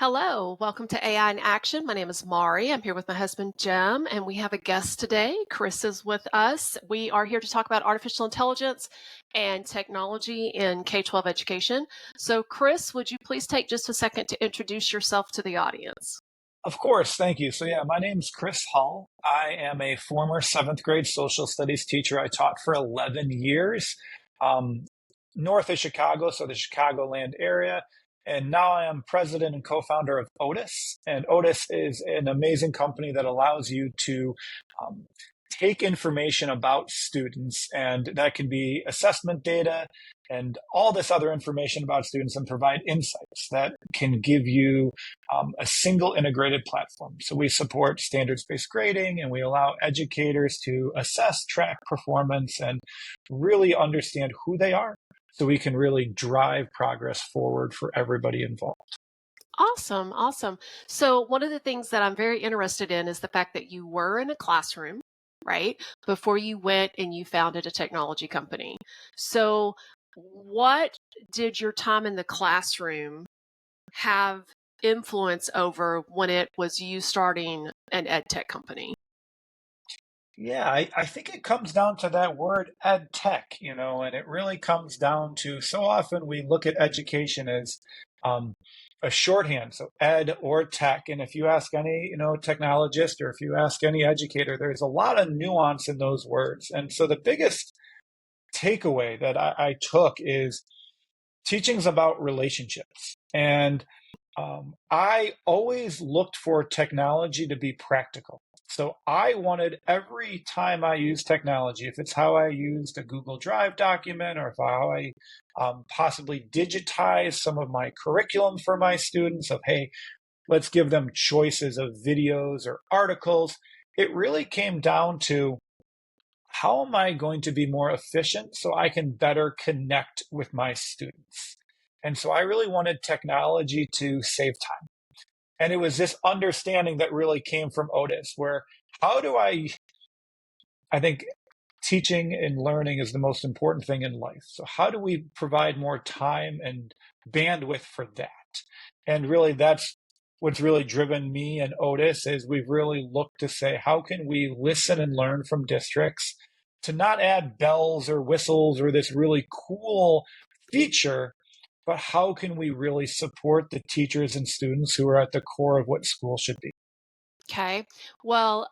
Hello, welcome to AI in Action. My name is Mari. I'm here with my husband Jim, and we have a guest today. Chris is with us. We are here to talk about artificial intelligence and technology in K-12 education. So, Chris, would you please take just a second to introduce yourself to the audience? Of course, thank you. My name's Chris Hull. I am a former seventh grade social studies teacher. I taught for 11 years um, north of Chicago, so the Chicagoland area. And now I am president and co-founder of Otis. And Otis is an amazing company that allows you to um, take information about students, and that can be assessment data and all this other information about students, and provide insights that can give you a single integrated platform. So we support standards-based grading, and we allow educators to assess, track performance, and really understand who they are, so we can really drive progress forward for everybody involved. Awesome, awesome. So, one of the things that I'm very interested in is the fact that you were in a classroom, right, before you went and you founded a technology company. So, what did your time in the classroom have influence over when it was you starting an EdTech company? Yeah, I think it comes down to that word EdTech, and it really comes down to, so often we look at education as um, a shorthand, so ed or tech. And if you ask any, technologist, or if you ask any educator, there's a lot of nuance in those words. And so the biggest takeaway that I took is teaching's about relationships. And I always looked for technology to be practical. So I wanted, every time I use technology, if it's how I used a Google Drive document, or if how I possibly digitize some of my curriculum for my students, of, hey, let's give them choices of videos or articles, it really came down to, how am I going to be more efficient so I can better connect with my students? And so I really wanted technology to save time. And it was this understanding that really came from Otis, where, how do I think teaching and learning is the most important thing in life. So how do we provide more time and bandwidth for that? And really, that's what's really driven me and Otis, is we've really looked to say, how can we listen and learn from districts to not add bells or whistles or this really cool feature, but how can we really support the teachers and students who are at the core of what school should be? Okay. Well,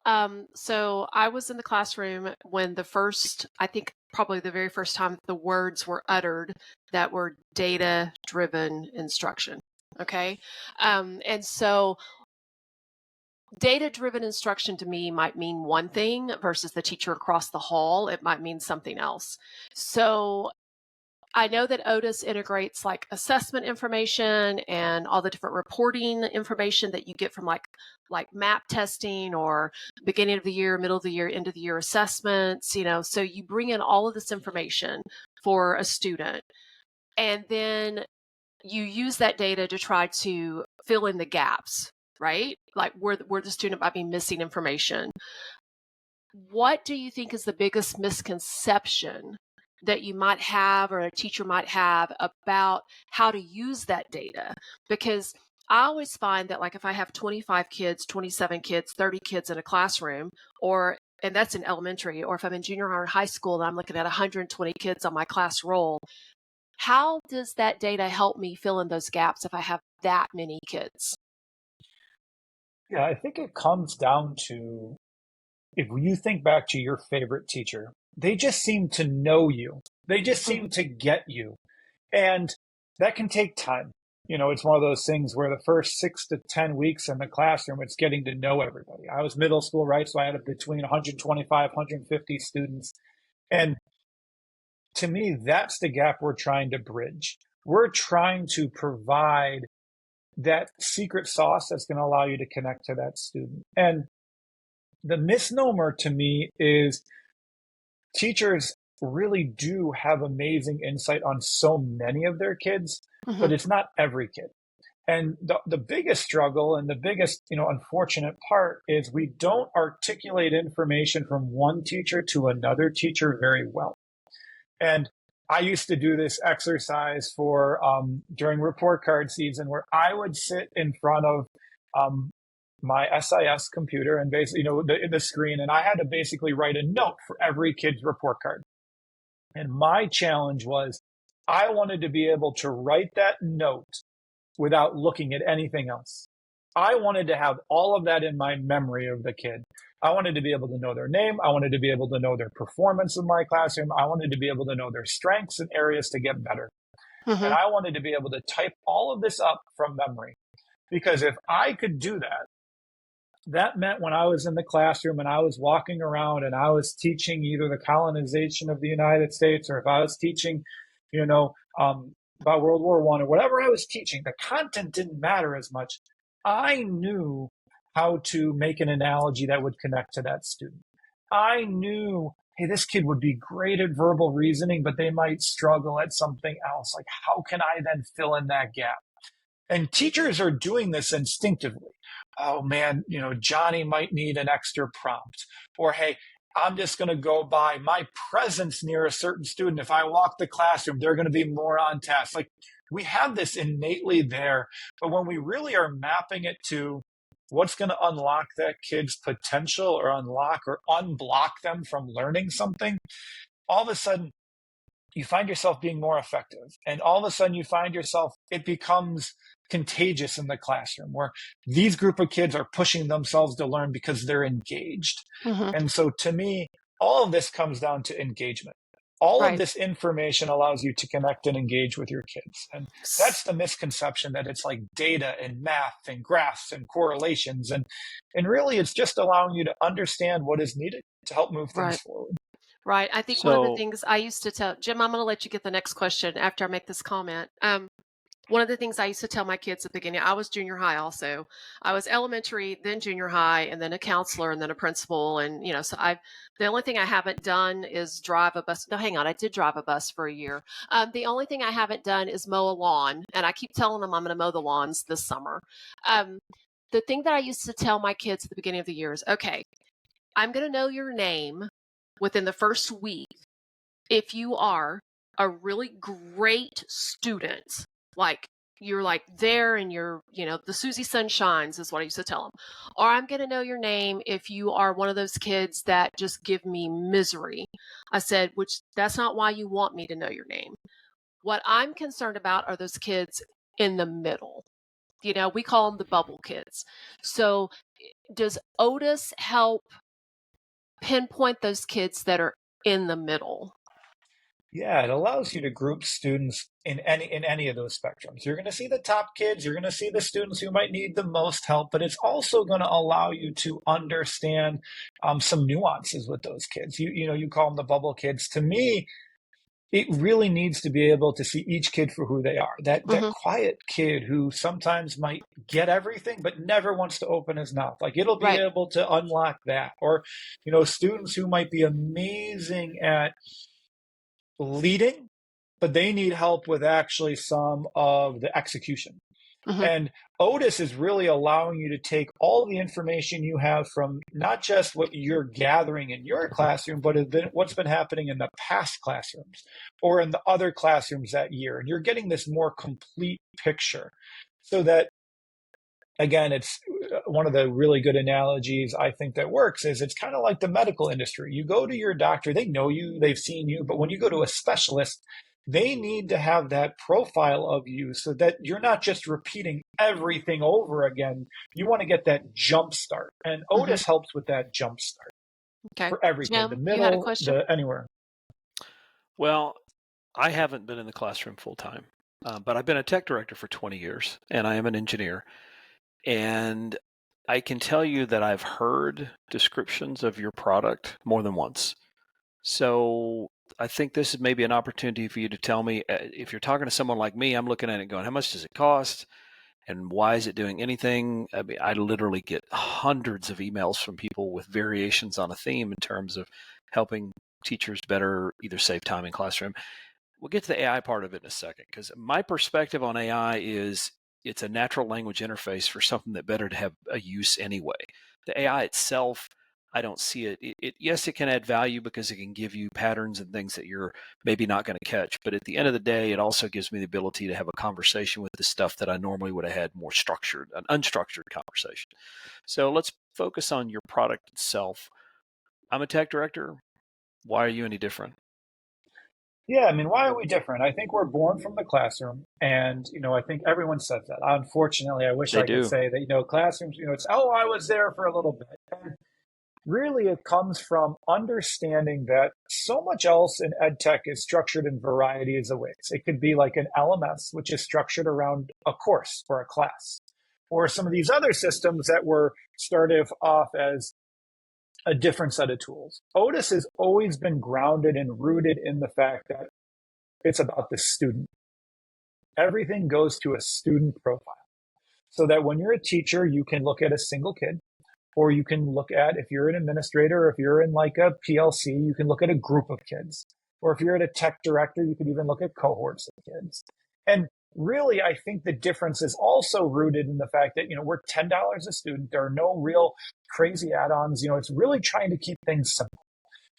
so I was in the classroom when I think probably the very first time the words were uttered that were data driven instruction. Okay. And so data driven instruction to me might mean one thing versus the teacher across the hall. It might mean something else. So I know that Otis integrates like assessment information and all the different reporting information that you get from like map testing or beginning of the year, middle of the year, end of the year assessments, so you bring in all of this information for a student, and then you use that data to try to fill in the gaps, right? Like where the student might be missing information. What do you think is the biggest misconception that you might have or a teacher might have about how to use that data? Because I always find that, like, if I have 25 kids, 27 kids, 30 kids in a classroom, and that's in elementary, or if I'm in junior high or high school and I'm looking at 120 kids on my class roll, how does that data help me fill in those gaps if I have that many kids? Yeah, I think it comes down to, if you think back to your favorite teacher, they just seem to know you. They just seem to get you. And that can take time. It's one of those things where the first 6 to 10 weeks in the classroom, it's getting to know everybody. I was middle school, right? So I had between 125, 150 students. And to me, that's the gap we're trying to bridge. We're trying to provide that secret sauce that's going to allow you to connect to that student. And the misnomer to me is, teachers really do have amazing insight on so many of their kids, but Mhm. it's not every kid. And the biggest struggle and the biggest, unfortunate part is, we don't articulate information from one teacher to another teacher very well. And I used to do this exercise for during report card season where I would sit in front of um, my SIS computer and basically, the screen, and I had to basically write a note for every kid's report card. And my challenge was I wanted to be able to write that note without looking at anything else. I wanted to have all of that in my memory of the kid. I wanted to be able to know their name. I wanted to be able to know their performance in my classroom. I wanted to be able to know their strengths and areas to get better. And Mm-hmm. I wanted to be able to type all of this up from memory. Because if I could do that, that meant when I was in the classroom and I was walking around and I was teaching either the colonization of the United States, or if I was teaching, you know, about World War I or whatever I was teaching, the content didn't matter as much. I knew how to make an analogy that would connect to that student. I knew, hey, this kid would be great at verbal reasoning, but they might struggle at something else. Like, how can I then fill in that gap? And teachers are doing this instinctively. Oh man, Johnny might need an extra prompt. Or hey, I'm just going to go by my presence near a certain student. If I walk the classroom, they're going to be more on task. Like, we have this innately there, but when we really are mapping it to what's going to unlock that kid's potential or unlock or unblock them from learning something, all of a sudden you find yourself being more effective. And all of a sudden you find yourself, it becomes contagious in the classroom where these group of kids are pushing themselves to learn because they're engaged. Mm-hmm. And so to me, all of this comes down to engagement. All of Right. this information allows you to connect and engage with your kids. And that's the misconception, that it's like data and math and graphs and correlations. And really it's just allowing you to understand what is needed to help move things Right. forward. Right. I think one of the So, things I used to tell Jim, I'm going to let you get the next question after I make this comment. One of the things I used to tell my kids at the beginning, I was junior high also. I was elementary, then junior high, and then a counselor, and then a principal. And, so the only thing I haven't done is drive a bus. No, hang on. I did drive a bus for a year. The only thing I haven't done is mow a lawn. And I keep telling them I'm going to mow the lawns this summer. The thing that I used to tell my kids at the beginning of the year is, okay, I'm going to know your name within the first week if you are a really great student, like you're like there and you're, the Susie Sunshines is what I used to tell them. Or I'm going to know your name if you are one of those kids that just give me misery. I said, which that's not why you want me to know your name. What I'm concerned about are those kids in the middle. We call them the bubble kids. So does Otis help pinpoint those kids that are in the middle? Yeah, it allows you to group students in any of those spectrums. You're going to see the top kids, you're going to see the students who might need the most help, but it's also going to allow you to understand some nuances with those kids. You call them the bubble kids. To me, it really needs to be able to see each kid for who they are. That Mm-hmm. quiet kid who sometimes might get everything but never wants to open his mouth. Like, it'll be Right. able to unlock that. Or, students who might be amazing at leading, but they need help with actually some of the execution. Mm-hmm. And Otis is really allowing you to take all the information you have from not just what you're gathering in your classroom, but what's been happening in the past classrooms or in the other classrooms that year. And you're getting this more complete picture so that, again, it's one of the really good analogies I think that works is it's kind of like the medical industry. You go to your doctor, they know you, they've seen you, but when you go to a specialist, they need to have that profile of you so that you're not just repeating everything over again. You want to get that jump start. And Mm-hmm. Otis helps with that jump start Okay. for every kid, the Jim, you had a middle, question? anywhere. well, I haven't been in the classroom full time, but I've been a tech director for 20 years, and I am an engineer. And I can tell you that I've heard descriptions of your product more than once. So I think this is maybe an opportunity for you to tell me, if you're talking to someone like me, I'm looking at it going, how much does it cost? And why is it doing anything? I mean, I literally get hundreds of emails from people with variations on a theme in terms of helping teachers better either save time in classroom. We'll get to the AI part of it in a second, because my perspective on AI is it's a natural language interface for something that better to have a use anyway. The AI itself, I don't see it. Yes, it can add value because it can give you patterns and things that you're maybe not going to catch. But at the end of the day, it also gives me the ability to have a conversation with the stuff that I normally would have had more structured, an unstructured conversation. So let's focus on your product itself. I'm a tech director. Why are you any different? Yeah, I mean, why are we different? I think we're born from the classroom, and I think everyone says that. Unfortunately, I wish They I could do. say that, classrooms, it's, oh, I was there for a little bit. And really, it comes from understanding that so much else in ed tech is structured in varieties of ways. It could be like an LMS, which is structured around a course or a class, or some of these other systems that were started off as a different set of tools. Otis has always been grounded and rooted in the fact that it's about the student. Everything goes to a student profile. So that when you're a teacher, you can look at a single kid, or you can look at, if you're an administrator, if you're in like a PLC, you can look at a group of kids. Or if you're at a tech director, you could even look at cohorts of kids. And really, I think the difference is also rooted in the fact that, we're $10 a student. There are no real crazy add-ons. It's really trying to keep things simple.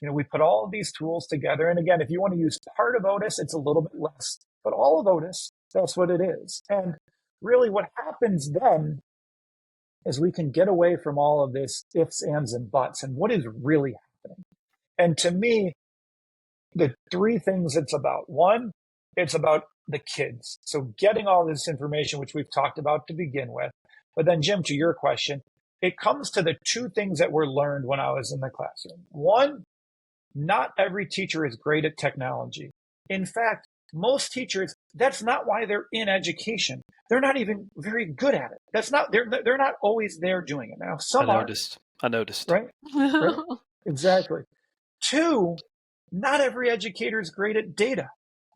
We put all of these tools together. And again, if you want to use part of Otis, it's a little bit less, but all of Otis, that's what it is. And really what happens then is we can get away from all of this ifs, ands, and buts and what is really happening. And to me, the three things it's about. One, it's about the kids. So getting all this information, which we've talked about to begin with. But then, Jim, to your question, it comes to the two things that were learned when I was in the classroom. One, not every teacher is great at technology. In fact, most teachers, that's not why they're in education. They're not even very good at it. They're not always there doing it. Now, some are. I noticed. Right? Right? Exactly. Two, not every educator is great at data.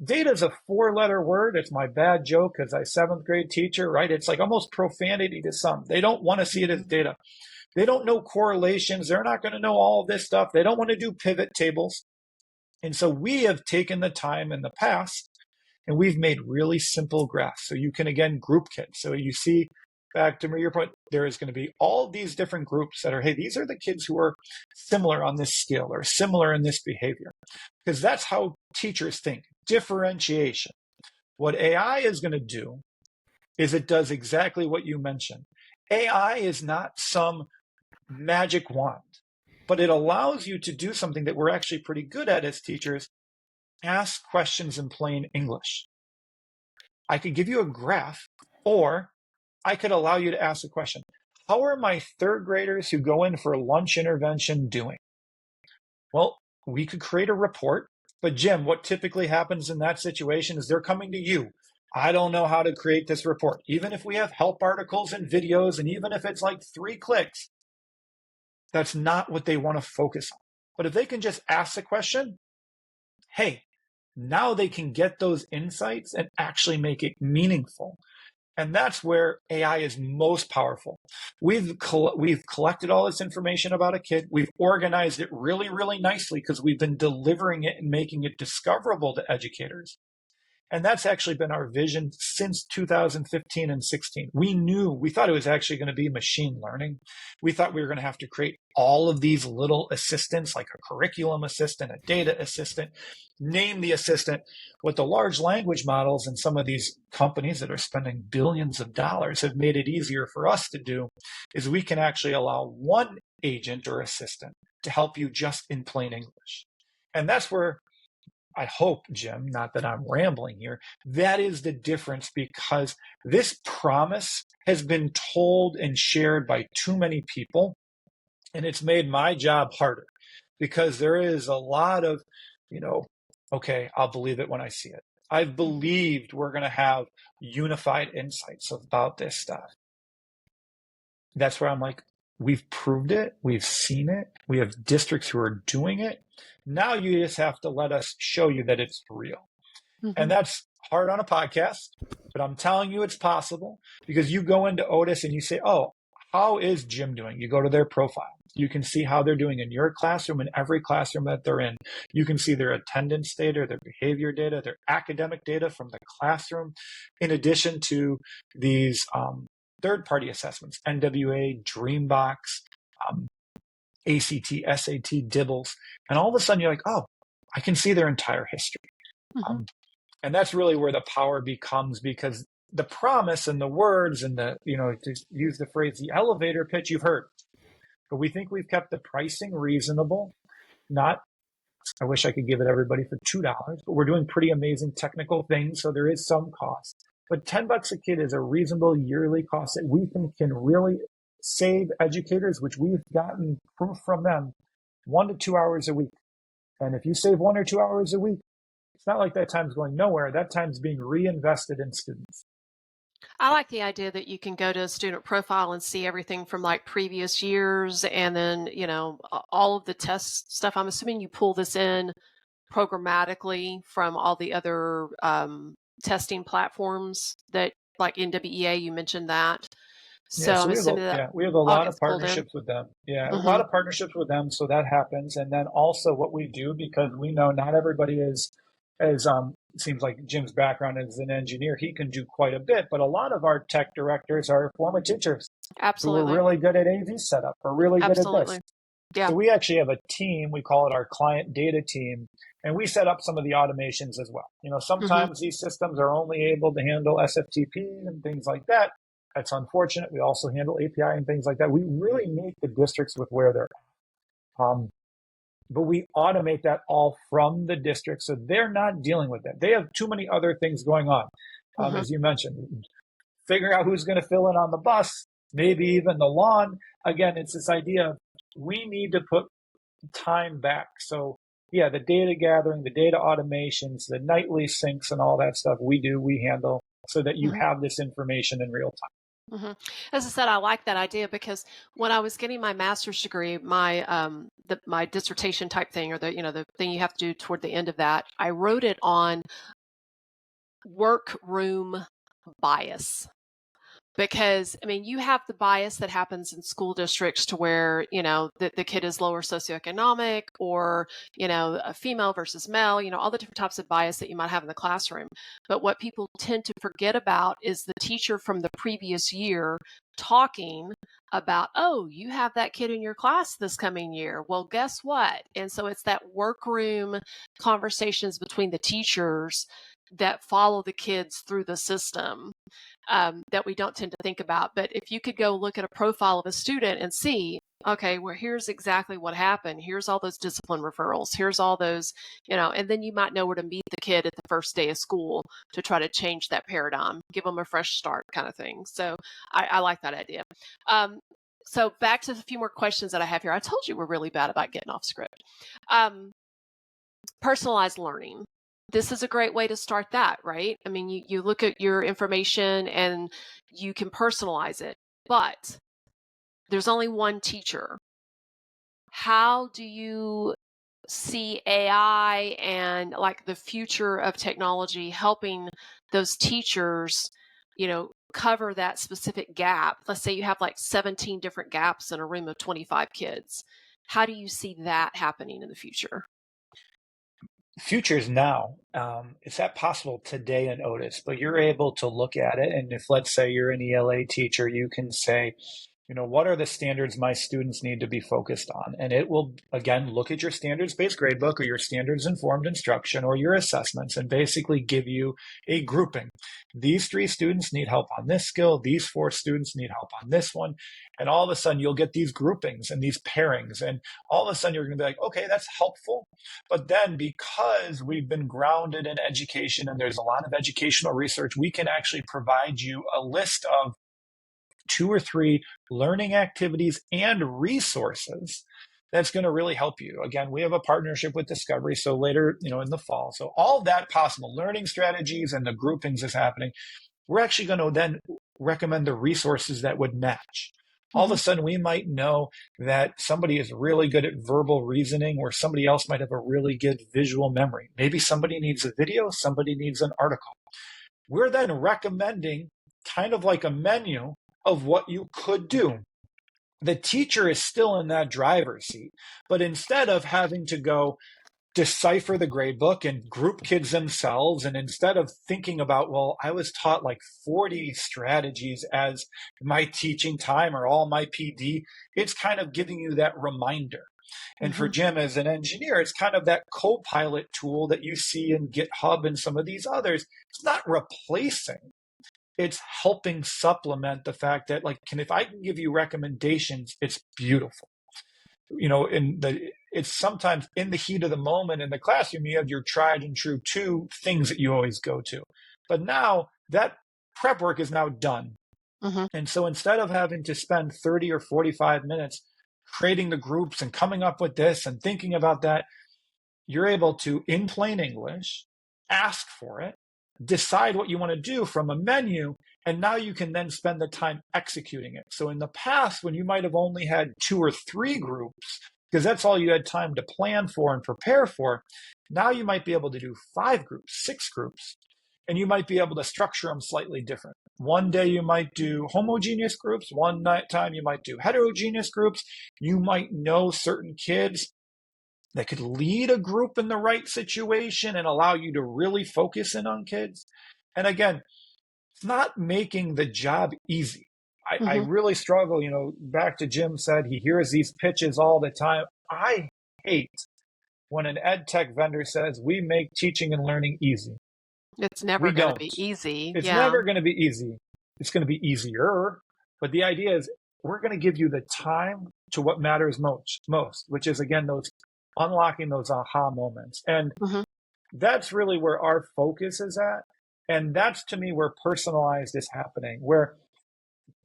Data is a 4-letter word. It's my bad joke as a 7th grade teacher, right? It's like almost profanity to some. They don't want to see it as data. They don't know correlations. They're not going to know all of this stuff. They don't want to do pivot tables. And so we have taken the time in the past and we've made really simple graphs. So you can, again, group kids. So you see, back to your point, there is going to be all these different groups that are, hey, these are the kids who are similar on this scale or similar in this behavior. Because that's how teachers think, differentiation. What AI is going to do is it does exactly what you mentioned. AI is not some magic wand, but it allows you to do something that we're actually pretty good at as teachers: ask questions in plain English. I could give you a graph, or I could allow you to ask a question. How are my 3rd graders who go in for lunch intervention doing? Well, we could create a report, but Jim, what typically happens in that situation is they're coming to you. I don't know how to create this report. Even if we have help articles and videos, and even if it's like 3 clicks, that's not what they want to focus on. But if they can just ask the question, hey, now they can get those insights and actually make it meaningful. And that's where AI is most powerful. We've collected all this information about a kid. We've organized it really, really nicely because we've been delivering it and making it discoverable to educators. And that's actually been our vision since 2015 and 16. We thought it was actually going to be machine learning. We thought we were going to have to create all of these little assistants, like a curriculum assistant, a data assistant, name the assistant. What the large language models and some of these companies that are spending billions of dollars have made it easier for us to do is we can actually allow one agent or assistant to help you just in plain English. And that's where I hope, Jim, not that I'm rambling here, that is the difference, because this promise has been told and shared by too many people, and it's made my job harder because there is a lot of, okay, I'll believe it when I see it. I've believed we're going to have unified insights about this stuff. That's where I'm like, we've proved it. We've seen it. We have districts who are doing it. Now you just have to let us show you that it's real. Mm-hmm. And that's hard on a podcast, but I'm telling you it's possible, because you go into Otis and you say, oh, how is Jim doing? You go to their profile. You can see how they're doing in your classroom and every classroom that they're in. You can see their attendance data, their behavior data, their academic data from the classroom, in addition to these third-party assessments, NWA, Dreambox, ACT, SAT, DIBELS, and all of a sudden you're like, oh, I can see their entire history. Mm-hmm. And that's really where the power becomes, because the promise and the words and the, to use the phrase, the elevator pitch, you've heard. But we think we've kept the pricing reasonable. Not, I wish I could give it everybody for $2, but we're doing pretty amazing technical things, so there is some cost. But $10 a kid is a reasonable yearly cost that we think can really save educators, which we've gotten proof from them, 1 to 2 hours a week. And if you save 1 or 2 hours a week, it's not like that time's going nowhere. That time's being reinvested in students. I like the idea that you can go to a student profile and see everything from like previous years, and then, all of the test stuff. I'm assuming you pull this in programmatically from all the other testing platforms that, like NWEA, you mentioned that. So Yeah, so I'm assuming we have a lot of partnerships with them. Yeah, Mm-hmm. a lot of partnerships with them, so that happens. And then also what we do, because we know not everybody is, as it seems like Jim's background as an engineer, he can do quite a bit, but a lot of our tech directors are former teachers Absolutely. who are really good at AV setup, or really good at this. Yeah. So we actually have a team, we call it our client data team, and we set up some of the automations as well. Sometimes these systems are only able to handle SFTP and things like that. That's unfortunate. We also handle API and things like that. We really meet the districts with where they're at. But we automate that all from the district, so they're not dealing with that. They have too many other things going on. As you mentioned, figuring out who's going to fill in on the bus, maybe even the lawn. Again, it's this idea of we need to put time back. So yeah, the data gathering, the data automations, the nightly syncs and all that stuff we handle so that you have this information in real time. Mm-hmm. As I said, I like that idea, because when I was getting my master's degree, my my dissertation type thing, or the thing you have to do toward the end of that, I wrote it on workroom bias. Because, you have the bias that happens in school districts to where, the kid is lower socioeconomic, or, a female versus male, all the different types of bias that you might have in the classroom. But what people tend to forget about is the teacher from the previous year talking about, oh, you have that kid in your class this coming year. Well, guess what? And so it's that workroom conversations between the teachers that follow the kids through the system. That we don't tend to think about. But if you could go look at a profile of a student and see, okay, well, here's exactly what happened. Here's all those discipline referrals. Here's all those, and then you might know where to meet the kid at the first day of school to try to change that paradigm, give them a fresh start kind of thing. So I like that idea. So back to a few more questions that I have here. I told you we're really bad about getting off script. Personalized learning. This is a great way to start that, right? You look at your information and you can personalize it, but there's only one teacher. How do you see AI and like the future of technology helping those teachers, cover that specific gap? Let's say you have like 17 different gaps in a room of 25 kids. How do you see that happening in the future? Future's now. It's that possible today in Otis, but you're able to look at it. And if, let's say, you're an ELA teacher, you can say, what are the standards my students need to be focused on? And it will, again, look at your standards-based gradebook or your standards-informed instruction or your assessments and basically give you a grouping. These 3 students need help on this skill. These 4 students need help on this one. And all of a sudden, you'll get these groupings and these pairings. And all of a sudden, you're going to be like, okay, that's helpful. But then because we've been grounded in education and there's a lot of educational research, we can actually provide you a list of 2 or 3 learning activities and resources that's going to really help you. Again, we have a partnership with Discovery, so later, in the fall. So all that possible learning strategies and the groupings is happening. We're actually going to then recommend the resources that would match. All of a sudden, we might know that somebody is really good at verbal reasoning, or somebody else might have a really good visual memory. Maybe somebody needs a video, somebody needs an article. We're then recommending kind of like a menu of what you could do. The teacher is still in that driver's seat, but instead of having to go, decipher the grade book and group kids themselves. And instead of thinking about, well, I was taught like 40 strategies as my teaching time or all my PD, it's kind of giving you that reminder. And for Jim as an engineer, it's kind of that co-pilot tool that you see in GitHub and some of these others. It's not replacing, it's helping supplement the fact that, like, if I can give you recommendations, it's beautiful. It's sometimes in the heat of the moment in the classroom, you have your tried and true 2 things that you always go to. But now that prep work is now done. And so instead of having to spend 30 or 45 minutes creating the groups and coming up with this and thinking about that, you're able to, in plain English, ask for it, decide what you want to do from a menu, and now you can then spend the time executing it. So in the past, when you might have only had 2 or 3 groups, because that's all you had time to plan for and prepare for, now you might be able to do 5 groups, 6 groups, and you might be able to structure them slightly different. One day you might do homogeneous groups, one time you might do heterogeneous groups. You might know certain kids that could lead a group in the right situation and allow you to really focus in on kids. And again, it's not making the job easy. I really struggle, back to Jim said, he hears these pitches all the time. I hate when an EdTech vendor says, we make teaching and learning easy. It's never going to be easy. It's never going to be easy. It's going to be easier. But the idea is we're going to give you the time to what matters most, which is, again, those unlocking those aha moments. And that's really where our focus is at. And that's, to me, where personalized is happening, where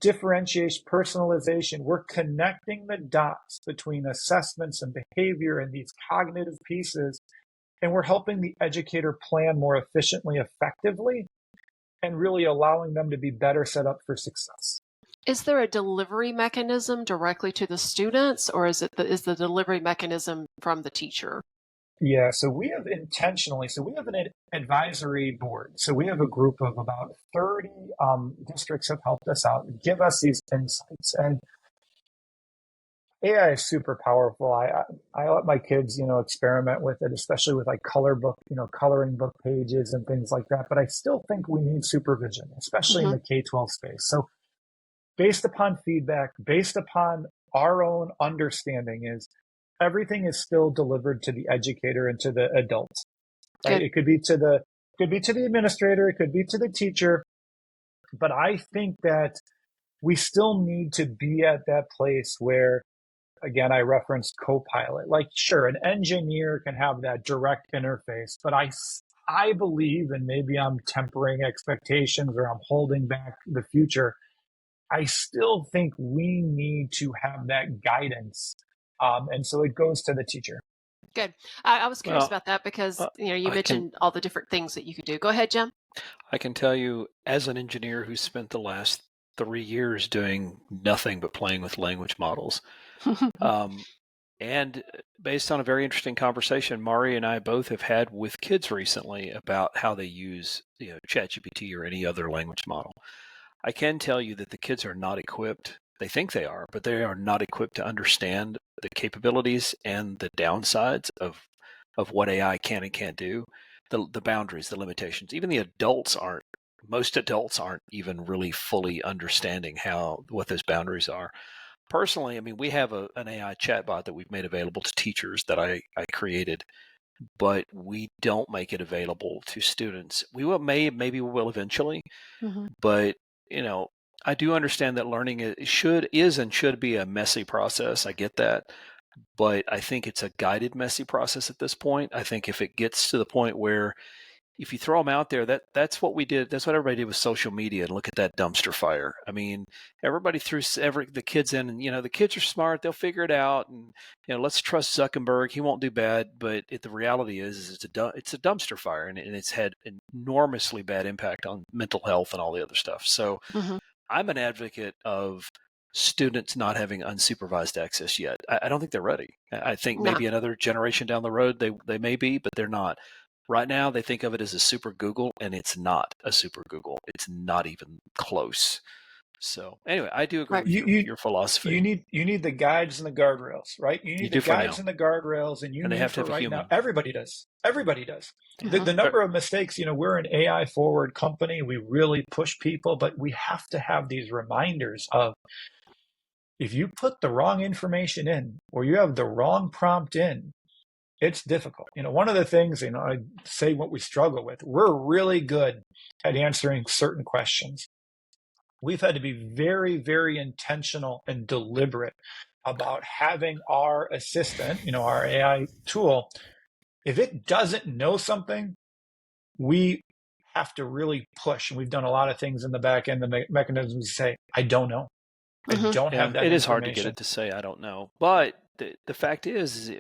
differentiation, personalization, we're connecting the dots between assessments and behavior and these cognitive pieces. And we're helping the educator plan more efficiently, effectively, and really allowing them to be better set up for success. Is there a delivery mechanism directly to the students, or is the delivery mechanism from the teacher? Yeah, so we have an advisory board. So we have a group of about 30 districts have helped us out and give us these insights. And AI is super powerful. I let my kids, experiment with it, especially with like coloring book pages and things like that. But I still think we need supervision, especially in the K-12 space. So based upon feedback, based upon our own understanding, is everything is still delivered to the educator and to the adults. Right? It could be to the administrator, it could be to the teacher. But I think that we still need to be at that place where, again, I referenced co-pilot. Like, sure, an engineer can have that direct interface, but I believe, and maybe I'm tempering expectations or I'm holding back the future, I still think we need to have that guidance. And so it goes to the teacher. Good. I was curious about that because, you mentioned all the different things that you could do. Go ahead, Jim. I can tell you, as an engineer who spent the last 3 years doing nothing but playing with language models, and based on a very interesting conversation Mari and I both have had with kids recently about how they use ChatGPT or any other language model, I can tell you that the kids are not equipped. They think they are, but they are not equipped to understand the capabilities and the downsides of what AI can and can't do, the boundaries, the limitations. Even most adults aren't even really fully understanding what those boundaries are. Personally, I mean, we have an AI chatbot that we've made available to teachers that I created, but we don't make it available to students. Maybe we will eventually, but I do understand that learning is and should be a messy process. I get that, but I think it's a guided messy process at this point. I think if it gets to the point where if you throw them out there, that's what we did. That's what everybody did with social media. And look at that dumpster fire. I mean, everybody threw the kids in, and the kids are smart. They'll figure it out. And let's trust Zuckerberg. He won't do bad. But the reality is it's a dumpster fire, and it's had enormously bad impact on mental health and all the other stuff. So I'm an advocate of students not having unsupervised access yet. I don't think they're ready. I think maybe another generation down the road they may be, but they're not. Right now, they think of it as a super Google, and it's not a super Google. It's not even close. So anyway, I do agree Right. with You you your philosophy. you need the guides and the guardrails, right? You You need the do for guides now, and the guardrails, and you and they need have to for have a right now. human. Everybody does. Everybody does. Yeah. The number of mistakes, we're an AI forward company. We really push people, but we have to have these reminders of if you put the wrong information in or you have the wrong prompt in, it's difficult. One of the things, I say what we struggle with, we're really good at answering certain questions. We've had to be very, very intentional and deliberate about having our assistant, our AI tool. If it doesn't know something, we have to really push. And we've done a lot of things in the back end, the mechanisms to say, I don't know. I don't Yeah, have that it is hard to get information. it to say I don't know. But the fact is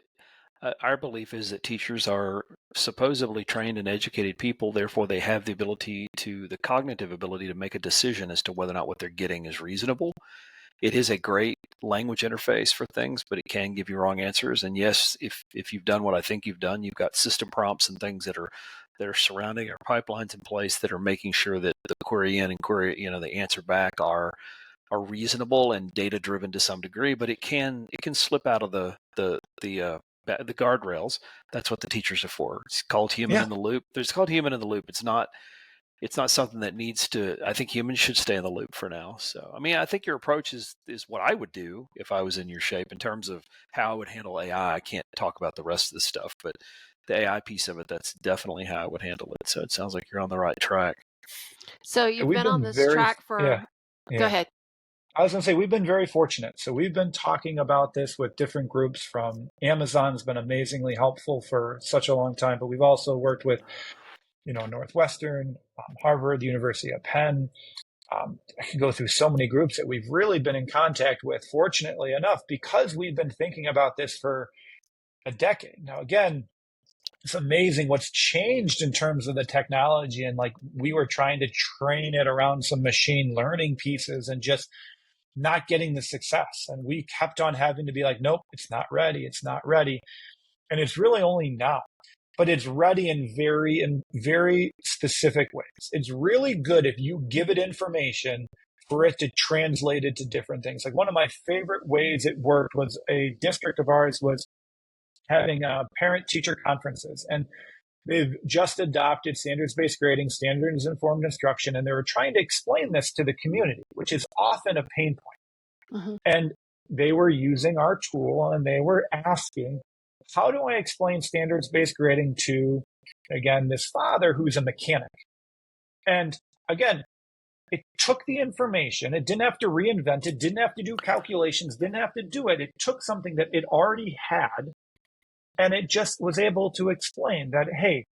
our belief is that teachers are supposedly trained and educated people, therefore they have the cognitive ability to make a decision as to whether or not what they're getting is reasonable. It is a great language interface for things, but it can give you wrong answers. And yes, if you've done what I think you've done, you've got system prompts and things that are surrounding our pipelines in place that are making sure that the query in and query, the answer back are reasonable and data driven to some degree, but it can slip out of the guardrails. That's what the teachers are for. It's called human Yeah. in the loop. It's called human in the loop. It's not something that needs to. I think humans should stay in the loop for now. So, I mean, I think your approach is what I would do if I was in your shape in terms of how I would handle AI. I can't talk about the rest of the stuff, but the AI piece of it, that's definitely how I would handle it. So it sounds like you're on the right track. So And you've we've been on been this track yeah, for, go yeah. ahead. I was going to say, we've been very fortunate. So we've been talking about this with different groups. From Amazon's been amazingly helpful for such a long time, but we've also worked with, Northwestern, Harvard, the University of Penn. I can go through so many groups that we've really been in contact with, fortunately enough, because we've been thinking about this for a decade. Now, again, it's amazing what's changed in terms of the technology. And like we were trying to train it around some machine learning pieces and just not getting the success. And we kept on having to be like, nope, it's not ready. It's not ready. And it's really only now, but it's ready in very specific ways. It's really good if you give it information for it to translate it to different things. Like one of my favorite ways it worked was a district of ours was having parent teacher conferences, and they've just adopted standards-based grading, standards-informed instruction, and they were trying to explain this to the community, which is often a pain point. And they were using our tool and they were asking, how do I explain standards-based grading to, again, this father who's a mechanic? And again, it took the information. It didn't have to reinvent it, didn't have to do calculations, didn't have to do it. It took something that it already had, and it just was able to explain that, hey,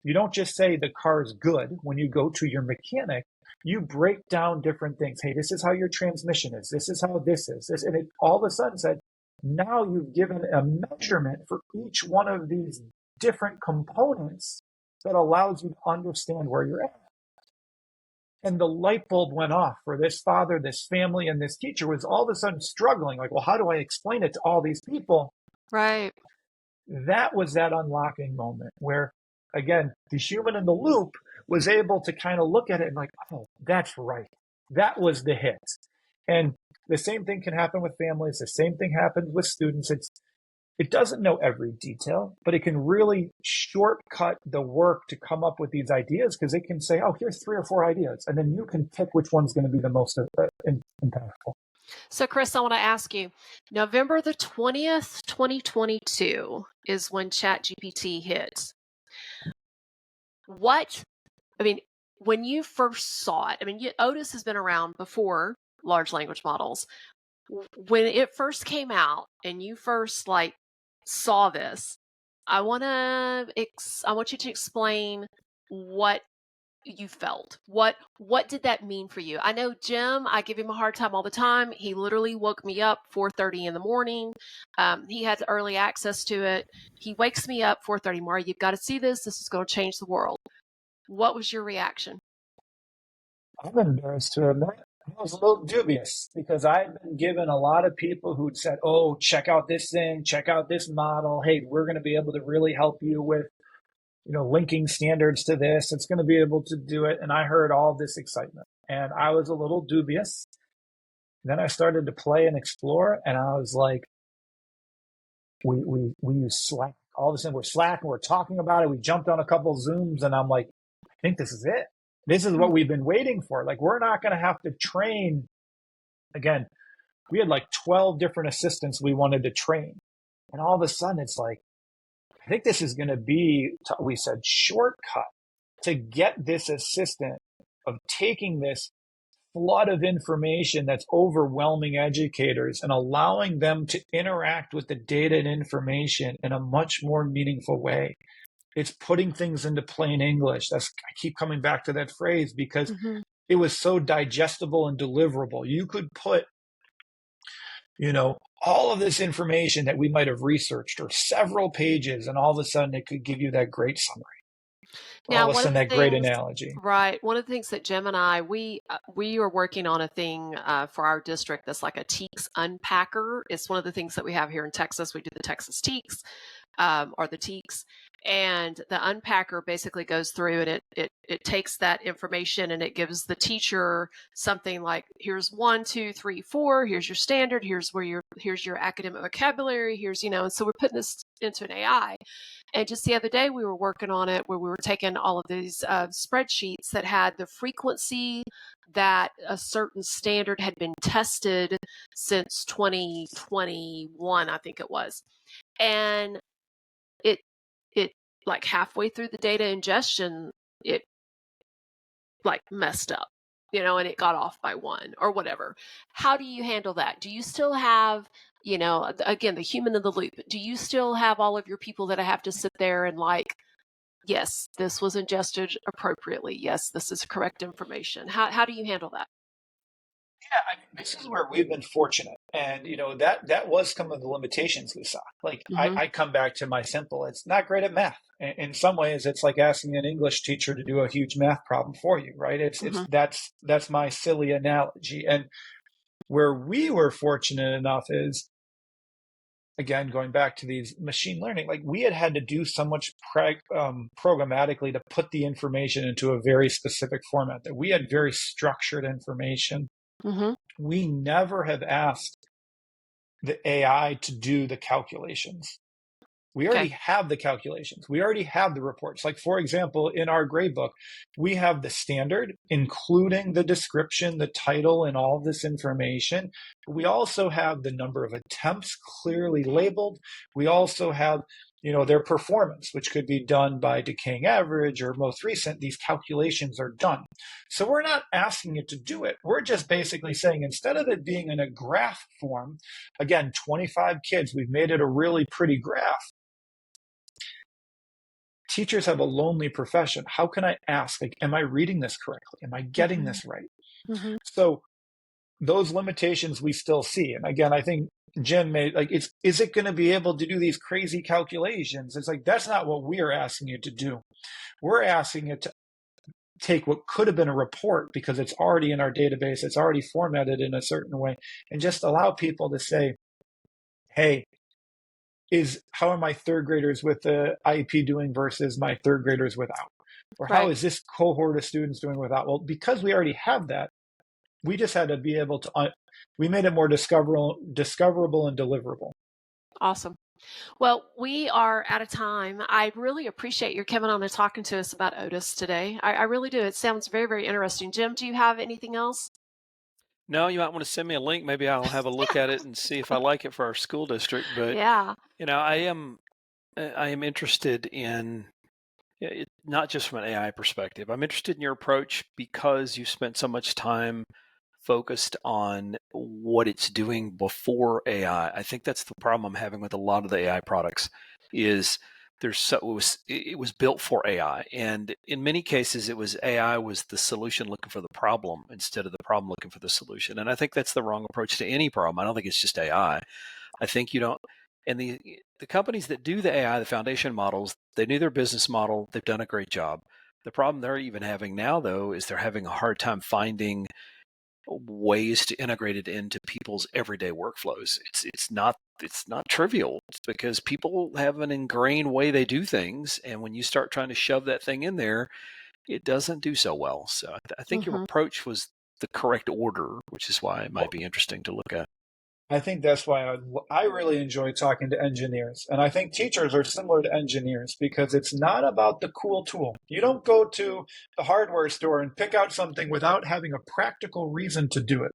you don't just say the car's good when you go to your mechanic. You break down different things. Hey, this is how your transmission is. This is how this is. And it all of a sudden said, now you've given a measurement for each one of these different components that allows you to understand where you're at. And the light bulb went off for this father, this family, and this teacher was all of a sudden struggling. Like, well, how do I explain it to all these people? Right. That was that unlocking moment where, again, the human in the loop was able to kind of look at it and like, oh, that's right. That was the hit. And the same thing can happen with families. The same thing happens with students. It doesn't know every detail, but it can really shortcut the work to come up with these ideas because it can say, oh, here's 3 or 4 ideas. And then you can pick which one's going to be the most impactful. So, Chris, I want to ask you, November the 20th, 2022 is when ChatGPT hit. When you first saw it, Otis has been around before large language models. When it first came out and you first saw this, I want you to explain what you felt. What did that mean for you? I know Jim, I give him a hard time all the time. He literally woke me up 4:30 in the morning. He had early access to it. He wakes me up 4:30, Mara, you've got to see this. This is going to change the world. What was your reaction? I'm embarrassed to admit I was a little dubious because I've been given a lot of people who'd said, oh, check out this thing, check out this model. Hey, we're going to be able to really help you with, linking standards to this. It's going to be able to do it. And I heard all this excitement. and I was a little dubious. Then I started to play and explore, and I was like, we use Slack. All of a sudden, we're Slack and we're talking about it. We jumped on a couple of Zooms, and I'm like, I think this is it. This is what we've been waiting for. Like, we're not going to have to train. Again, we had like 12 different assistants we wanted to train. And all of a sudden, it's like, I think this is going to be, we said, shortcut to get this assistant of taking this flood of information that's overwhelming educators and allowing them to interact with the data and information in a much more meaningful way. It's putting things into plain English. I keep coming back to that phrase because it was so digestible and deliverable. You could put, all of this information that we might have researched or several pages, and all of a sudden it could give you that great summary. Now, all of a sudden, that great analogy. Right. One of the things that Jim and I, we are working on a thing for our district that's like a TEKS unpacker. It's one of the things that we have here in Texas. We do the Texas TEKS or the TEKS. And the unpacker basically goes through and it takes that information and it gives the teacher something like, here's 1, 2, 3, 4, here's your standard, here's your academic vocabulary, here's, and so we're putting this into an AI. And just the other day, we were working on it where we were taking all of these spreadsheets that had the frequency that a certain standard had been tested since 2021, I think it was. And it like halfway through the data ingestion, it like messed up, and it got off by 1 or whatever. How do you handle that? Do you still have, again, the human in the loop? Do you still have all of your people that I have to sit there and like, yes, this was ingested appropriately. Yes, this is correct information. How do you handle that? Yeah, this is where we've been fortunate. And, that was some of the limitations we saw. Like, I come back to my simple, it's not great at math. In some ways, it's like asking an English teacher to do a huge math problem for you, right? That's my silly analogy. And where we were fortunate enough is, again, going back to these machine learning, like we had to do so much programmatically to put the information into a very specific format that we had very structured information. We never have asked the AI to do the calculations. We already have the calculations. We already have the reports. Like, for example, in our grade book, we have the standard, including the description, the title, and all this information. We also have the number of attempts clearly labeled. We also have, their performance, which could be done by decaying average or most recent. These calculations are done. So we're not asking it to do it. We're just basically saying, instead of it being in a graph form, again, 25 kids, we've made it a really pretty graph. Teachers have a lonely profession. How can I ask, like, am I reading this correctly? Am I getting this right? So those limitations we still see. And again, I think Jen made, like, is it going to be able to do these crazy calculations? It's like, that's not what we are asking it to do. We're asking it to take what could have been a report, because it's already in our database, it's already formatted in a certain way, and just allow people to say, hey, how are my third graders with the IEP doing versus my third graders without? Or how is this cohort of students doing without? Well, because we already have that, we just had to be able to, we made it more discoverable and deliverable. Awesome. Well, we are out of time. I really appreciate your coming on and talking to us about Otis today. I really do. It sounds very, very interesting. Jim, do you have anything else? No, you might want to send me a link. Maybe I'll have a look at it and see if I like it for our school district. But I am interested in not just from an AI perspective. I'm interested in your approach because you spent so much time focused on what it's doing before AI. I think that's the problem I'm having with a lot of the AI products. Is it was built for AI, and in many cases AI was the solution looking for the problem instead of the problem looking for the solution. And I think that's the wrong approach to any problem. I don't think it's just AI. I think you don't. And the companies that do the AI, the foundation models, they knew their business model. They've done a great job. The problem they're even having now, though, is they're having a hard time finding ways to integrate it into people's everyday workflows. It's not trivial. It's because people have an ingrained way they do things, and when you start trying to shove that thing in there, it doesn't do so well. So I think your approach was the correct order, which is why it might be interesting to look at. I think that's why I really enjoy talking to engineers. And I think teachers are similar to engineers because it's not about the cool tool. You don't go to the hardware store and pick out something without having a practical reason to do it.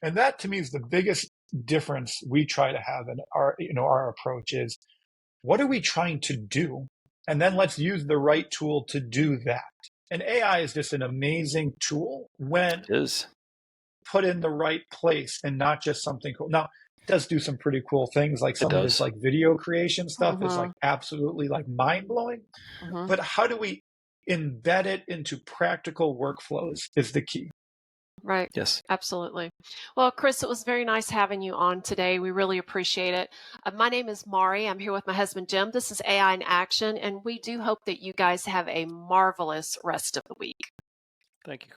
And that to me is the biggest difference we try to have in our approach is what are we trying to do? And then let's use the right tool to do that. And AI is just an amazing tool when It is put in the right place and not just something cool. Now, it does do some pretty cool things, like some of its like video creation stuff is like absolutely like mind blowing. But how do we embed it into practical workflows is the key. Right. Yes. Absolutely. Well, Chris, it was very nice having you on today. We really appreciate it. My name is Mari. I'm here with my husband, Jim. This is AI in Action, and we do hope that you guys have a marvelous rest of the week. Thank you.